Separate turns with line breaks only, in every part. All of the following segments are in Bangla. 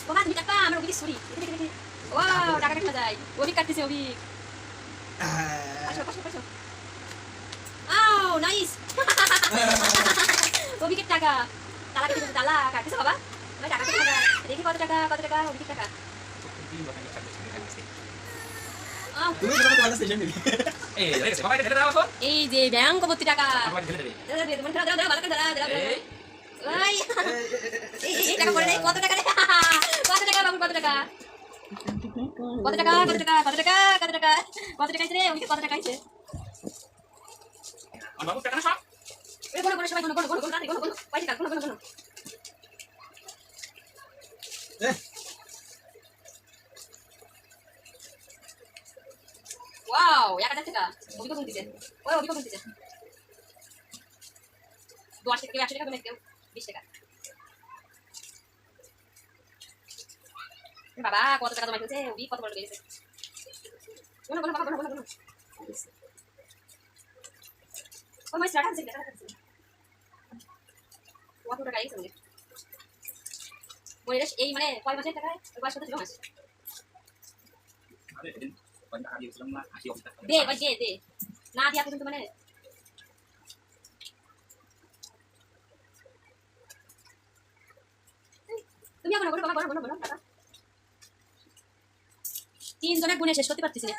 বাবা তুমি টাকা আমার ওদিকে সরি দেখে ও টাকা কাটতে যায় ওদিক কাটতেছে ওদিক আসো আসো আসো আও নাইস ওদিকে টাকা তালা কেটে তালা কাটতেছে বাবা তুমি টাকা কেটে টাকা দেখি কত টাকা ওদিকে টাকা
তুমি তো তোমার স্টেশন দিবি
এই যে ব্যাংক ভর্তি টাকা দাও ভালো করে দাও ওই এই টাকা পড়ে নাই কত টাকা রে কত টাকা বাবু কত টাকা রে ওকে কত টাকা আছে
বাবু টাকা না সব
এ বড় বড় সবাই গোনো পয়সা গোনো ওয়াও 1000 টাকা ওবিকে গুনতিছে ওই ওবিকে গুনতিছে 10 থেকে 100 টাকা কমে গেল 20 টাকা বাবা কত টাকা জমা করেছে ওবি কত বড় গেছে গোনো বাবা গোনো ও মাই স্টার্ট আছে কত টাকা আইছে সঙ্গে বলে এই মানে কয় মাসের টাকা ওই মাস কত জমা
আরে দিন পয়সা আগে ছিলাম না 80 টাকা
দে না দিয়া কিন্তু মানে তুমি এখন বলো টাকা 3 জনের গুণে শেষ করতে পারতেছি না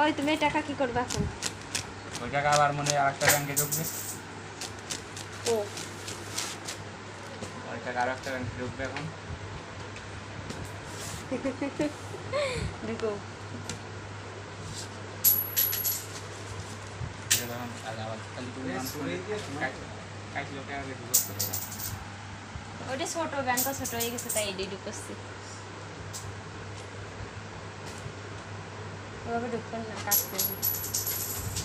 ওই তুমি টাকা কি করবে এখন
ওই টাকা আবার মনে আরেকটা ব্যাংকে ঢুকবে
ও
ওই টাকা আরেকটা ব্যাংকে ঢুকবে এখন
দেখো
এখন আবার খালি তুমি কাজ লোকে আগে ঢুকতে হবে
ওটা ছোট ব্যাংক ছোট হয়ে গেছে তাই এডি ঢুকছি ওভাবে ঢুকবেন না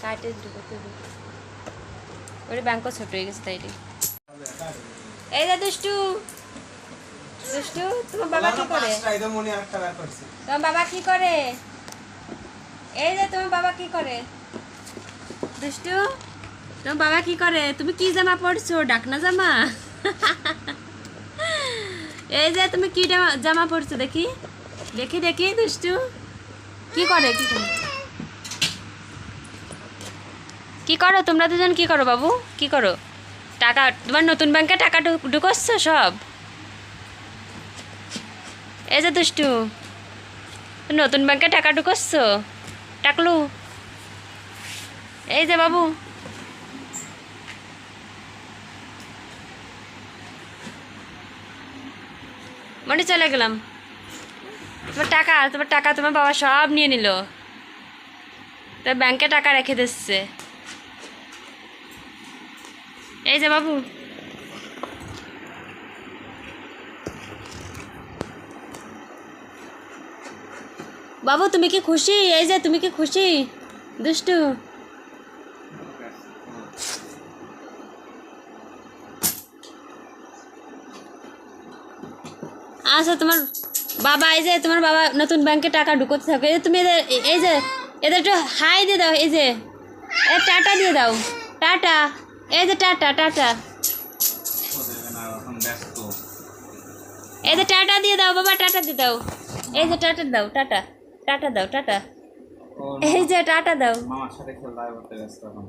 কাটে ঢুকতে ওটা ব্যাংক ছোট হয়ে গেছে তাই এই যে দুষ্টু তোমার বাবা কি করে তোমার বাবা কি করে এই যে তোমার বাবা কি করে দুষ্টু তোমার বাবা কি করে তুমি কি জামা পরছো ডাকনা জামা এই যে তুমি কি জামা পরছো দেখি দুষ্টু কি করো তোমরা দুজন কি করো বাবু কি করো টাকা তোমার নতুন ব্যাংকে টাকা ঢুকোচ্ছ সব এই যে দুষ্টু নতুন ব্যাংকে টাকা ঢুকোচ্ছ টাকলু এই যে বাবু মনে চলে গেলাম তোমার টাকা তোমার বাবা সব নিয়ে নিল তার ব্যাংকে টাকা রেখে দিচ্ছে এই যে বাবু বাবু তুমি কি খুশি এই যে তুমি কি খুশি দুষ্টু আচ্ছা তোমার বাবা এই যে তোমার বাবা নতুন ব্যাংকে টাকা ঢুকোতে থাকে তুমি এই যে এদের একটু হাই দিয়ে দাও এই যে টাটা দিয়ে দাও টাটা এই যে টাটা এই যে টাটা দিয়ে দাও বাবা টাটা দিয়ে দাও এই যে টাটা দাও, টাটা টাটা দাও, টাটা।
ও
এই যে টাটা দাও।
মামার সাথে খেলতে করতে ব্যস্ত এখন